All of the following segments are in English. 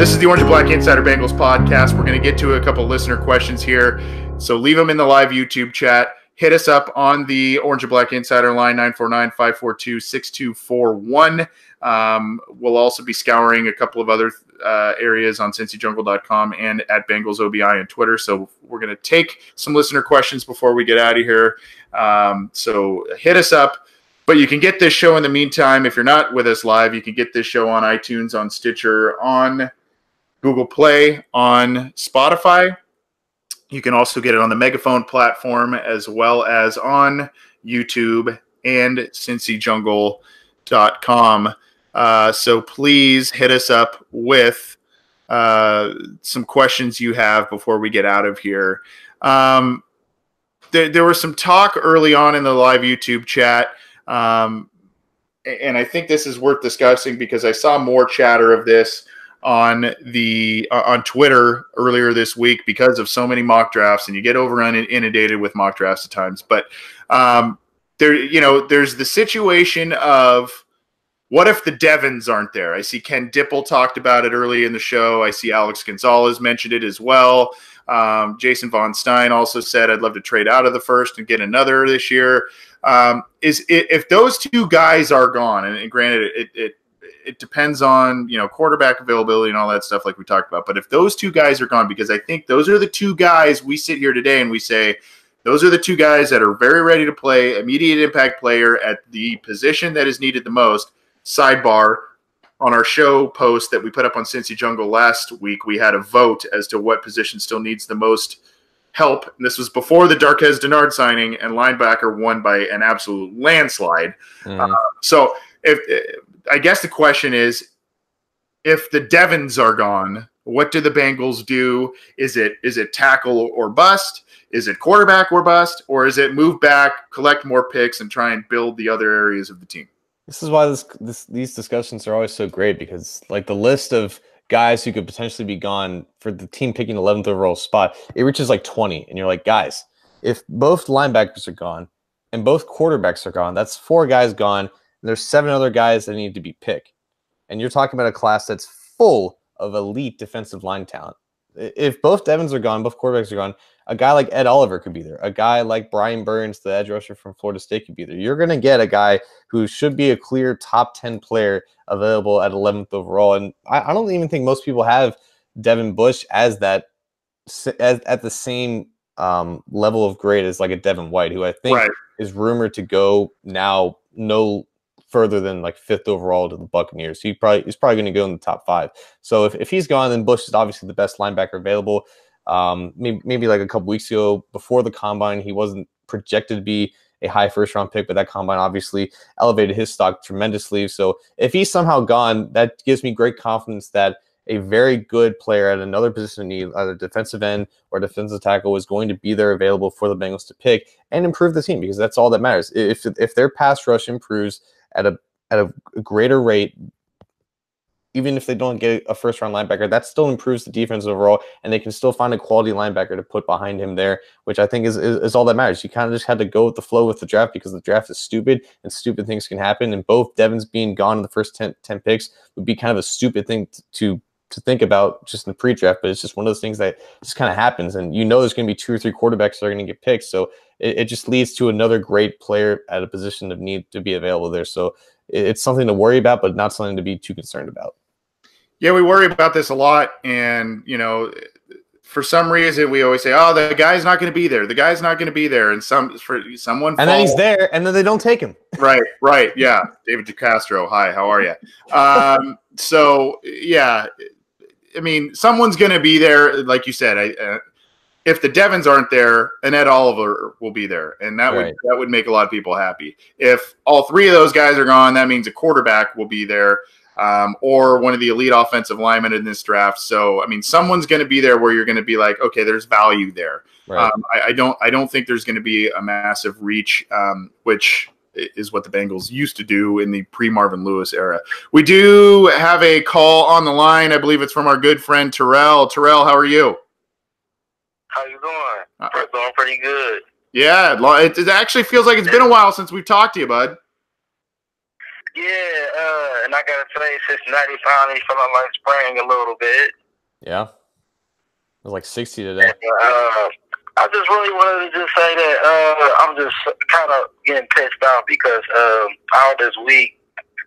This is the Orange and Black Insider Bengals podcast. We're going to get to a couple listener questions here. So leave them in the live YouTube chat. Hit us up on the Orange and Black Insider line, 949-542-6241. We'll also be scouring a couple of other areas on CincyJungle.com and at Bengals OBI on Twitter. So we're going to take some listener questions before we get out of here. So hit us up. But you can get this show in the meantime. If you're not with us live, you can get this show on iTunes, on Stitcher, on Google Play, on Spotify. You can also get it on the Megaphone platform as well as on YouTube and CincyJungle.com. So please hit us up with some questions you have before we get out of here. There was some talk early on in the live YouTube chat. And I think this is worth discussing because I saw more chatter of this on Twitter earlier this week because of so many mock drafts, and you get inundated with mock drafts at times. But there's the situation of what if the Devins aren't there? I see Ken Dipple talked about it early in the show. I see Alex Gonzalez mentioned it as well. Jason Von Stein also said, I'd love to trade out of the first and get another this year. If those two guys are gone, and granted, it depends on, quarterback availability and all that stuff like we talked about. But if those two guys are gone, because I think those are the two guys we sit here today and we say, those are the two guys that are very ready to play, immediate impact player at the position that is needed the most. Sidebar, on our show post that we put up on Cincy Jungle last week, we had a vote as to what position still needs the most help. And this was before the Darqueze Dennard signing, and linebacker won by an absolute landslide. So I guess the question is, if the Devins are gone, what do the Bengals do? Is it tackle or bust? Is it quarterback or bust? Or is it move back, collect more picks, and try and build the other areas of the team? This is why these discussions are always so great, because like the list of guys who could potentially be gone for the team picking 11th overall spot, it reaches like 20. And you're like, guys, if both linebackers are gone and both quarterbacks are gone, that's 4 guys gone. And there's 7 other guys that need to be picked. And you're talking about a class that's full of elite defensive line talent. If both Devins are gone, both quarterbacks are gone, a guy like Ed Oliver could be there. A guy like Brian Burns, the edge rusher from Florida State, could be there. You're going to get a guy who should be a clear top 10 player available at 11th overall. And I don't even think most people have Devin Bush as that at the same level of grade as like a Devin White, who I think is rumored to go now no further than like 5th overall to the Buccaneers. He's probably going to go in the top 5. So if he's gone, then Bush is obviously the best linebacker available. Maybe like a couple weeks ago before the combine, he wasn't projected to be a high first-round pick, but that combine obviously elevated his stock tremendously. So if he's somehow gone, that gives me great confidence that a very good player at another position of need, either defensive end or defensive tackle, is going to be there available for the Bengals to pick and improve the team, because that's all that matters. If their pass rush improves at a greater rate, even if they don't get a first-round linebacker, that still improves the defense overall, and they can still find a quality linebacker to put behind him there, which I think is all that matters. You kind of just had to go with the flow with the draft, because the draft is stupid, and stupid things can happen, and both Devins being gone in the first 10 picks would be kind of a stupid thing to think about just in the pre-draft, but it's just one of those things that just kind of happens, and there's going to be 2 or 3 quarterbacks that are going to get picked, so it just leads to another great player at a position of need to be available there. So it's something to worry about, but not something to be too concerned about. Yeah, we worry about this a lot, and for some reason we always say, "Oh, the guy's not going to be there. The guy's not going to be there," and someone and then he's there, and then they don't take him. Right, yeah. David DeCastro, hi, how are you? So yeah, I mean, someone's going to be there, like you said. If the Devins aren't there, an Ed Oliver will be there, and that would make a lot of people happy. If all 3 of those guys are gone, that means a quarterback will be there. Or one of the elite offensive linemen in this draft. So, I mean, someone's going to be there where you're going to be like, okay, there's value there. Right. I don't think there's going to be a massive reach, which is what the Bengals used to do in the pre-Marvin Lewis era. We do have a call on the line. I believe it's from our good friend Terrell. Terrell, how are you? How you doing? Doing pretty good. Yeah, it actually feels like it's been a while since we've talked to you, bud. Yeah, and I gotta say, Cincinnati finally feeling like spring a little bit. Yeah, it was like 60 today. And, I just really wanted to just say that I'm just kind of getting pissed off because all this week,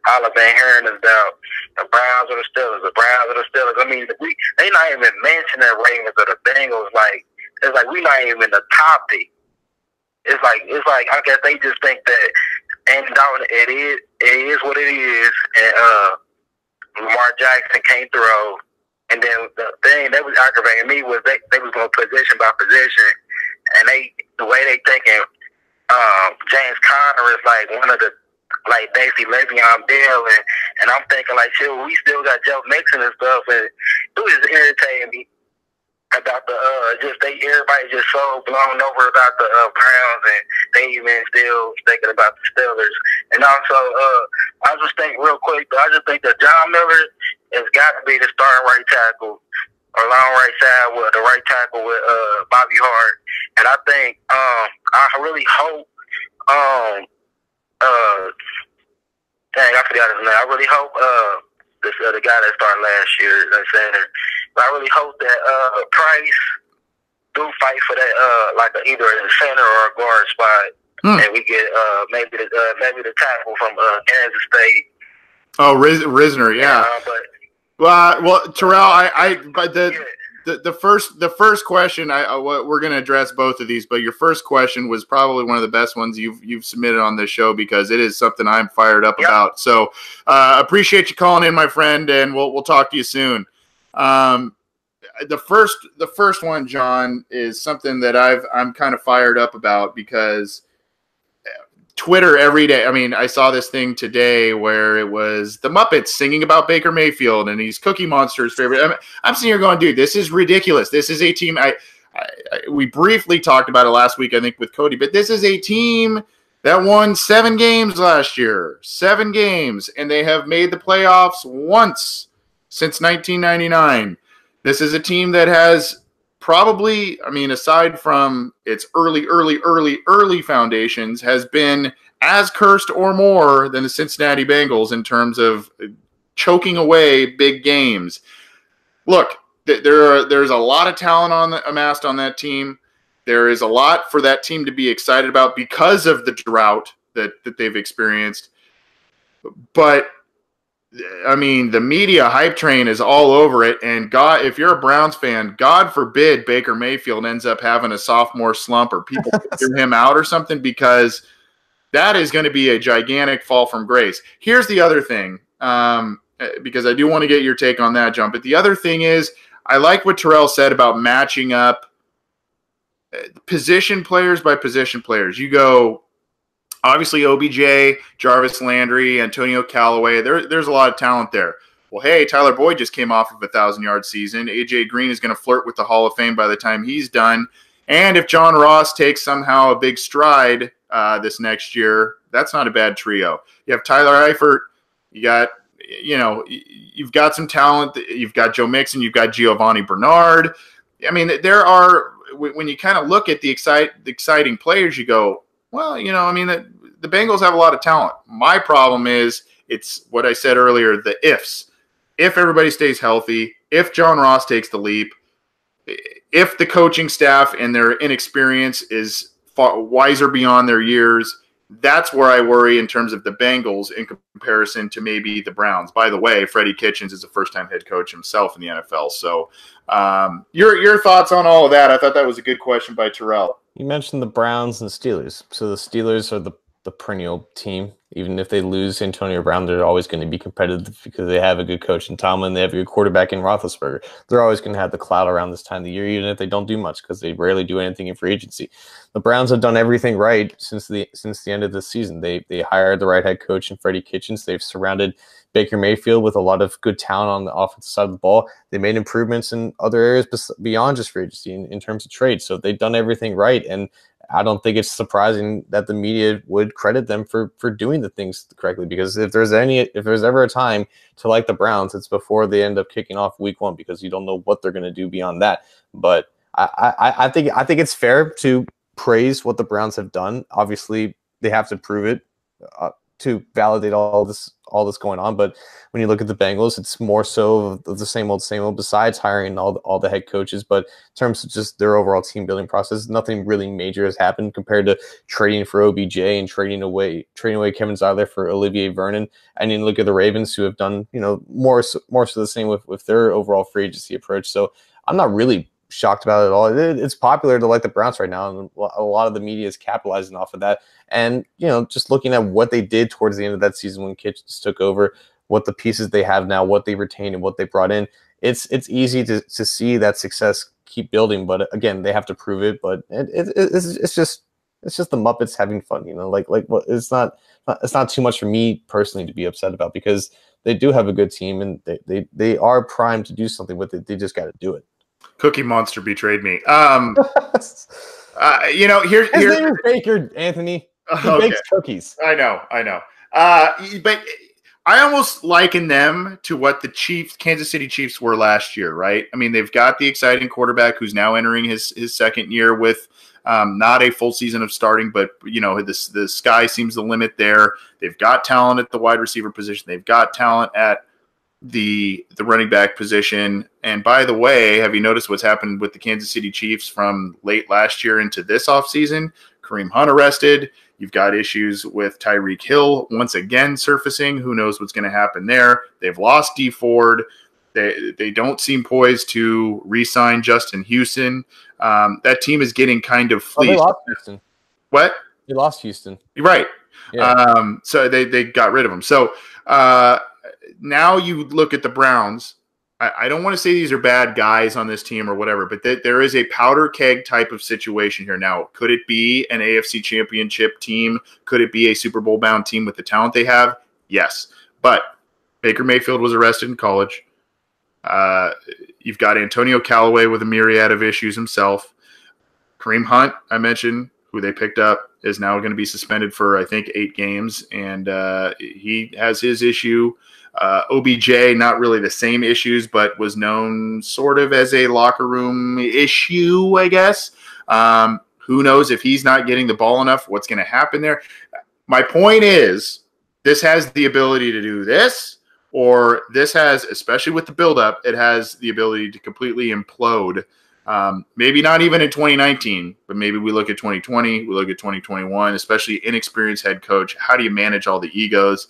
all I've been hearing is about the Browns or the Steelers, the Browns or the Steelers. I mean, they not even mentioning Ravens or the Bengals. Like, it's like we not even the topic. It's like I guess they just think that, and it is what it is. And Lamar Jackson came through. And then the thing that was aggravating me was they was going position by position, and the way they thinking, James Conner is like one of the, like basically Le'Veon Bell, and I'm thinking like, shit, we still got Joe Mixon and stuff, and it was irritating me about the everybody just so blown over about the Browns, and they even still thinking about the Steelers. And also, I just think real quick, I just think that John Miller has got to be the starting right tackle or long right side with the right tackle with Bobby Hart. And I think I really hope dang, I forgot his name. I really hope the guy that started last year at center. But I really hope that Price do fight for that like either a center or a guard spot. And we get maybe the tackle from Kansas State. Oh, Risner, yeah. Well, Terrell, but the first question, we're going to address both of these, but your first question was probably one of the best ones you've submitted on this show because it is something I'm fired up about. So appreciate you calling in, my friend, and we'll talk to you soon. The first one, John, is something that I'm kind of fired up about because Twitter every day. I mean, I saw this thing today where it was the Muppets singing about Baker Mayfield and he's Cookie Monster's favorite. I'm sitting here going, dude, this is ridiculous. This is a team. We briefly talked about it last week, I think, with Cody, but this is a team that won 7 games last year, 7 games, and they have made the playoffs once since 1999. This is a team that has probably, I mean, aside from its early foundations, has been as cursed or more than the Cincinnati Bengals in terms of choking away big games. Look, there's a lot of talent amassed on that team. There is a lot for that team to be excited about because of the drought that they've experienced. But I mean, the media hype train is all over it. And God, if you're a Browns fan, God forbid Baker Mayfield ends up having a sophomore slump or people figure him out or something, because that is going to be a gigantic fall from grace. Here's the other thing, because I do want to get your take on that, John. But the other thing is, I like what Terrell said about matching up position players by position players. You go, obviously, OBJ, Jarvis Landry, Antonio Callaway, there's a lot of talent there. Well, hey, Tyler Boyd just came off of a 1,000-yard season. A.J. Green is going to flirt with the Hall of Fame by the time he's done. And if John Ross takes somehow a big stride this next year, that's not a bad trio. You have Tyler Eifert. You've got some talent. You've got Joe Mixon. You've got Giovanni Bernard. I mean, there are, when you kind of look at the exciting players, you go, well, I mean, the Bengals have a lot of talent. My problem is, it's what I said earlier, the ifs. If everybody stays healthy, if John Ross takes the leap, if the coaching staff and their inexperience is far wiser beyond their years, that's where I worry in terms of the Bengals in comparison to maybe the Browns. By the way, Freddie Kitchens is a first-time head coach himself in the NFL. So your thoughts on all of that? I thought that was a good question by Terrell. You mentioned the Browns and the Steelers. So the Steelers are the perennial team. Even if they lose Antonio Brown, they're always going to be competitive because they have a good coach in Tomlin. They have a good quarterback in Roethlisberger. They're always going to have the cloud around this time of the year, even if they don't do much, because they rarely do anything in free agency. The Browns have done everything right since the end of the season. They hired the right head coach in Freddie Kitchens. They've surrounded Baker Mayfield with a lot of good talent on the offensive side of the ball. They made improvements in other areas beyond just free agency in terms of trade. So they've done everything right. And I don't think it's surprising that the media would credit them for doing the things correctly, because if there's ever a time to like the Browns, it's before they end up kicking off week 1, because you don't know what they're going to do beyond that. But I think it's fair to praise what the Browns have done. Obviously, they have to prove it. to validate all this going on. But when you look at the Bengals, it's more so of the same old, besides hiring all the head coaches. But in terms of just their overall team building process, nothing really major has happened compared to trading for OBJ and trading away Kevin Zeitler for Olivier Vernon. And you look at the Ravens, who have done, more so the same with their overall free agency approach. So I'm not really shocked about it at all. It's popular to like the Browns right now, and a lot of the media is capitalizing off of that. And just looking at what they did towards the end of that season when Kitchens took over, what the pieces they have now, what they retained, and what they brought in, it's easy to see that success keep building. But again, they have to prove it. But it's just the Muppets having fun, what it's not too much for me personally to be upset about, because they do have a good team and they are primed to do something with it. They just got to do it. Cookie Monster betrayed me. His here's name is Baker, Anthony. He bakes cookies. I know. But I almost liken them to what the Kansas City Chiefs were last year, right? I mean, they've got the exciting quarterback who's now entering his second year with not a full season of starting, but the sky seems the limit there. They've got talent at the wide receiver position. They've got talent at the running back position. And by the way, have you noticed what's happened with the Kansas City Chiefs from late last year into this offseason? Kareem Hunt arrested. You've got issues with Tyreek Hill once again surfacing. Who knows what's going to happen there? They've lost Dee Ford. They don't seem poised to re-sign Justin Houston. That team is getting kind of fleeced. They lost Houston. What? They lost Houston. Right. Yeah. So they got rid of him. So now you look at the Browns. I don't want to say these are bad guys on this team or whatever, but there is a powder keg type of situation here. Now, could it be an AFC championship team? Could it be a Super Bowl bound team with the talent they have? Yes. But Baker Mayfield was arrested in college. You've got Antonio Callaway with a myriad of issues himself. Kareem Hunt, I mentioned, who they picked up, is now going to be suspended for, I think, 8 games, and he has his issue. OBJ, not really the same issues, but was known sort of as a locker room issue, I guess. Who knows if he's not getting the ball enough, what's going to happen there? My point is, this has the ability to do this, or this has, especially with the buildup, it has the ability to completely implode. Maybe not even in 2019, but maybe we look at 2020, we look at 2021, especially inexperienced head coach. How do you manage all the egos?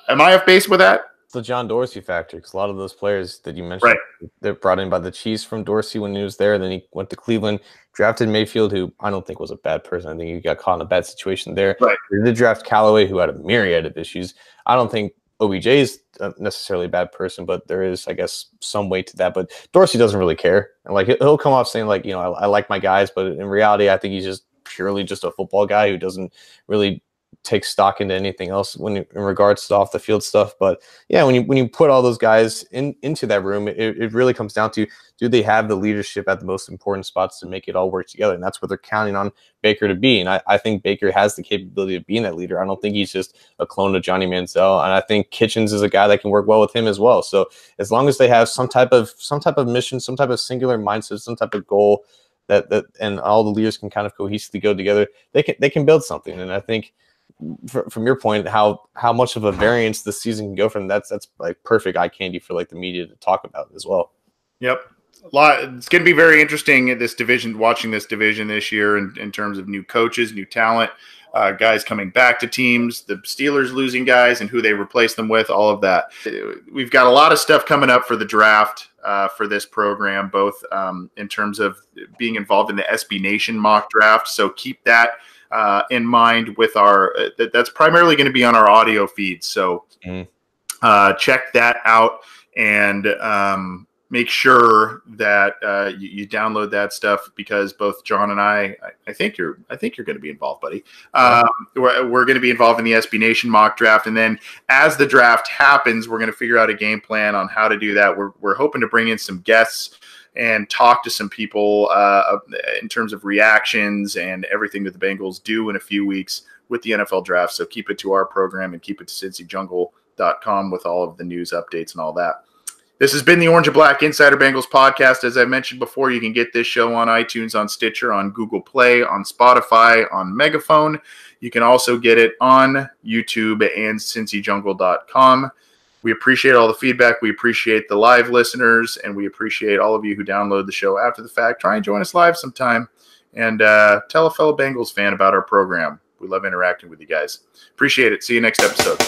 Am I off base with that? It's the John Dorsey factor, because a lot of those players that you mentioned, they're brought in by the Chiefs from Dorsey when he was there. Then he went to Cleveland, drafted Mayfield, who I don't think was a bad person. I think he got caught in a bad situation there. Right. They did draft Callaway, who had a myriad of issues. I don't think OBJ is necessarily a bad person, but there is, I guess, some weight to that. But Dorsey doesn't really care. And he'll come off saying I like my guys, but in reality, I think he's just purely just a football guy who doesn't really take stock into anything else in regards to off the field stuff. But yeah, when you put all those guys into that room, it really comes down to, do they have the leadership at the most important spots to make it all work together? And that's what they're counting on Baker to be. And I think Baker has the capability of being that leader. I don't think he's just a clone of Johnny Manziel. And I think Kitchens is a guy that can work well with him as well. So as long as they have some type of mission, some type of singular mindset, some type of goal that and all the leaders can kind of cohesively go together, they can build something. And I think, from your point, how much of a variance this season can go from, that's like perfect eye candy for the media to talk about as well. Yep. It's going to be very interesting watching this division this year in terms of new coaches, new talent, guys coming back to teams, the Steelers losing guys and who they replace them with, all of that. We've got a lot of stuff coming up for the draft for this program, both in terms of being involved in the SB Nation mock draft. So keep that in mind with that's primarily going to be on our audio feed. So check that out and make sure that you download that stuff, because both John and I think you're going to be involved, buddy. We're going to be involved in the SB Nation mock draft, and then as the draft happens, we're going to figure out a game plan on how to do that. We're hoping to bring in some guests and talk to some people in terms of reactions and everything that the Bengals do in a few weeks with the NFL draft. So keep it to our program and keep it to cincyjungle.com with all of the news updates and all that. This has been the Orange and Black Insider Bengals podcast. As I mentioned before, you can get this show on iTunes, on Stitcher, on Google Play, on Spotify, on Megaphone. You can also get it on YouTube and CincyJungle.com. We appreciate all the feedback. We appreciate the live listeners, and we appreciate all of you who download the show after the fact. Try and join us live sometime, and tell a fellow Bengals fan about our program. We love interacting with you guys. Appreciate it. See you next episode.